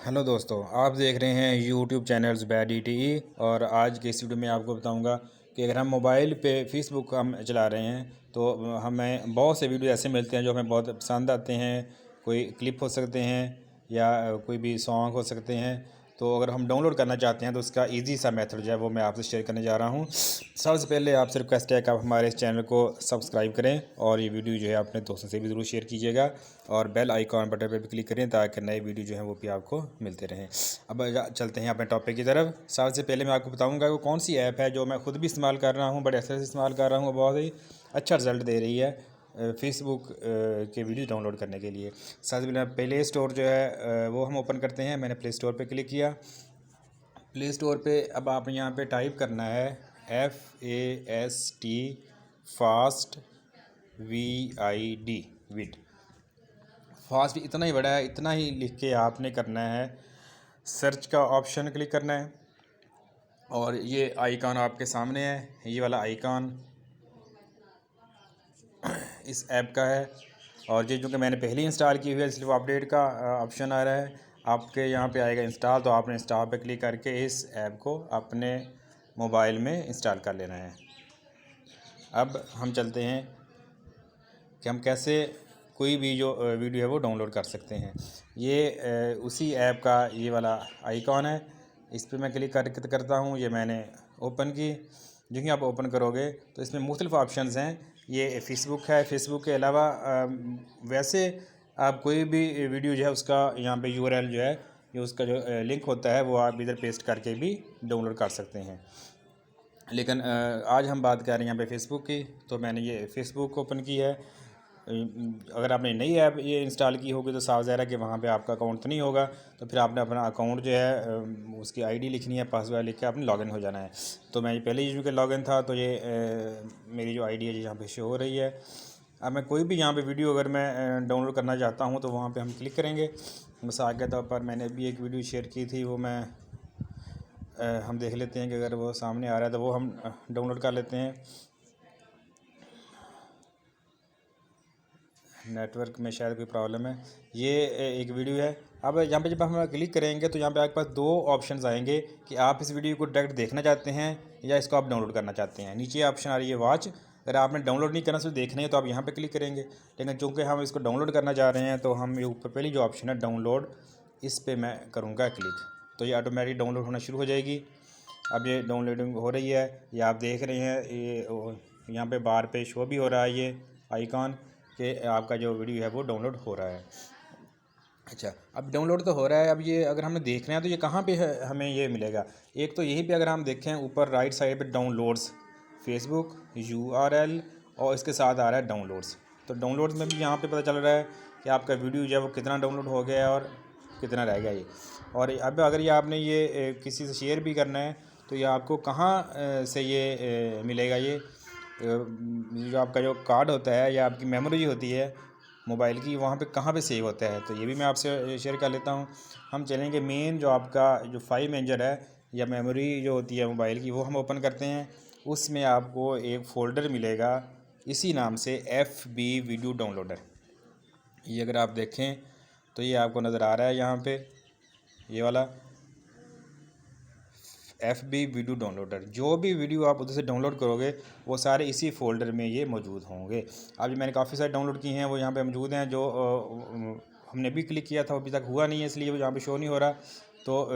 Hello दोस्तों, आप देख रहे हैं यूट्यूब चैनल ज़ुबैर और आज के इस वीडियो में आपको बताऊंगा कि अगर हम मोबाइल पे फेसबुक हम चला रहे हैं तो हमें बहुत से वीडियो ऐसे मिलते हैं जो हमें बहुत पसंद आते हैं। कोई क्लिप हो सकते हैं या कोई भी सॉन्ग हो सकते हैं। तो अगर हम डाउनलोड करना चाहते हैं तो उसका ईजी सा मेथड जो है वो मैं आपसे शेयर करने जा रहा हूँ। सबसे पहले आपसे रिक्वेस्ट है कि आप हमारे इस चैनल को सब्सक्राइब करें और ये वीडियो जो है अपने दोस्तों से भी ज़रूर शेयर कीजिएगा और बेल आइकॉन बटन पर भी क्लिक करें ताकि नए वीडियो जो हैं वो भी आपको मिलते रहें। अब चलते हैं अपने टॉपिक की तरफ। सबसे पहले मैं आपको बताऊंगा कि कौन सी ऐप है जो मैं ख़ुद भी इस्तेमाल कर रहा हूँ, बड़े अच्छे से इस्तेमाल कर रहा हूँ, बहुत ही अच्छा रिज़ल्ट दे रही है फेसबुक के वीडियो डाउनलोड करने के लिए। सबसे पहले प्ले स्टोर जो है वो हम ओपन करते हैं। मैंने प्ले स्टोर पर क्लिक किया। प्ले स्टोर पे अब आप यहाँ पे टाइप करना है FAST फास्ट VID विड। फास्ट इतना ही बड़ा है, इतना ही लिख के आपने करना है। सर्च का ऑप्शन क्लिक करना है और ये आइकॉन आपके सामने है। ये वाला आइकॉन इस ऐप का है और ये जो कि मैंने पहले ही इंस्टॉल की हुई है इसलिए वो अपडेट का ऑप्शन आ रहा है। आपके यहाँ पे आएगा इंस्टॉल, तो आपने इंस्टॉल पे क्लिक करके इस ऐप को अपने मोबाइल में इंस्टॉल कर लेना है। अब हम चलते हैं कि हम कैसे कोई भी जो वीडियो है वो डाउनलोड कर सकते हैं। ये उसी ऐप का ये वाला आइकॉन है, इस पर मैं क्लिक करता हूँ। ये मैंने ओपन की। जो ही आप ओपन करोगे तो इसमें मुख्तलिफ़ ऑप्शंस हैं। ये फेसबुक है। फेसबुक के अलावा वैसे आप कोई भी वीडियो जो है उसका यहाँ पे URL जो है, ये उसका जो लिंक होता है वो आप इधर पेस्ट करके भी डाउनलोड कर सकते हैं। लेकिन आज हम बात कर रहे हैं यहाँ पे फेसबुक की, तो मैंने ये फेसबुक ओपन की है। अगर आपने नई ऐप ये इंस्टॉल की होगी तो साफ ज़ाहिर है कि वहाँ पे आपका अकाउंट तो नहीं होगा, तो फिर आपने अपना अकाउंट जो है उसकी आईडी लिखनी है, पासवर्ड लिख के आपने लॉगिन हो जाना है। तो मैं पहले ही चूँकि लॉगिन था तो ये मेरी जो आईडी है यहाँ पे शो हो रही है। अब मैं कोई भी यहाँ पे वीडियो अगर मैं डाउनलोड करना चाहता हूँ तो वहाँ पे हम क्लिक करेंगे। मिसाल के तौर पर मैंने अभी एक वीडियो शेयर की थी, वो मैं हम देख लेते हैं कि अगर वो सामने आ रहा है तो वो हम डाउनलोड कर लेते हैं। नेटवर्क में शायद कोई प्रॉब्लम है। ये एक वीडियो है। अब यहाँ पे जब हम क्लिक करेंगे तो यहाँ पे आपके पास दो ऑप्शंस आएंगे कि आप इस वीडियो को डायरेक्ट देखना चाहते हैं या इसको आप डाउनलोड करना चाहते हैं। नीचे ऑप्शन आ रही है वॉच। अगर आपने डाउनलोड नहीं करना, सिर्फ देखना है तो आप यहाँ पे क्लिक करेंगे। लेकिन चूँकि हम इसको डाउनलोड करना चाह रहे हैं तो हम ये ऊपर पहली जो ऑप्शन है डाउनलोड, इस पर मैं करूँगा क्लिक, तो ये ऑटोमेटिक डाउनलोड होना शुरू हो जाएगी। अब ये डाउनलोडिंग हो रही है, ये आप देख रहे हैं। ये यहाँ पे बार पे शो भी हो रहा है ये आइकॉन कि आपका जो वीडियो है वो डाउनलोड हो रहा है। अच्छा, अब डाउनलोड तो हो रहा है। अब ये अगर हमें देखना है तो ये कहाँ पे है, हमें ये मिलेगा। एक तो यहीं पे अगर हम देखें ऊपर राइट साइड पे डाउनलोड्स, फेसबुक URL और इसके साथ आ रहा है डाउनलोड्स। तो डाउनलोड्स में भी यहाँ पे पता चल रहा है कि आपका वीडियो जो है वो कितना डाउनलोड हो गया है और कितना रह गया ये। और अब अगर ये आपने ये किसी से शेयर भी करना है तो ये आपको कहाँ से ये मिलेगा। ये जो आपका जो कार्ड होता है या आपकी मेमोरी होती है मोबाइल की, वहाँ पे कहाँ पे सेव होता है, तो ये भी मैं आपसे शेयर कर लेता हूँ। हम चलेंगे मेन जो आपका जो फाइल मैनेजर है या मेमोरी जो होती है मोबाइल की, वो हम ओपन करते हैं। उसमें आपको एक फ़ोल्डर मिलेगा इसी नाम से FB वीडियो डाउनलोडर। ये अगर आप देखें तो ये आपको नज़र आ रहा है यहाँ पे, ये वाला FB वीडियो डाउनलोडर। जो भी वीडियो आप उधर से डाउनलोड करोगे वो सारे इसी फ़ोल्डर में ये मौजूद होंगे। अभी मैंने काफ़ी सारे डाउनलोड किए हैं, वो यहाँ पे मौजूद हैं। जो हमने भी क्लिक किया था वो अभी तक हुआ नहीं है, इसलिए वो यहाँ पे शो नहीं हो रहा। तो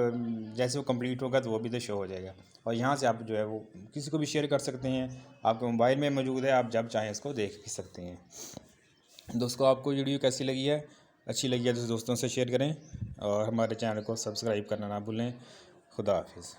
जैसे वो कंप्लीट होगा तो वो भी तो शो हो जाएगा। और यहाँ से आप जो है वो किसी को भी शेयर कर सकते हैं। आपके मोबाइल में मौजूद है, आप जब चाहें इसको देख भी सकते हैं। दोस्तों, आपको वीडियो कैसी लगी है? अच्छी लगी है तो दोस्तों से शेयर करें और हमारे चैनल को सब्सक्राइब करना ना भूलें। खुदा हाफिज़।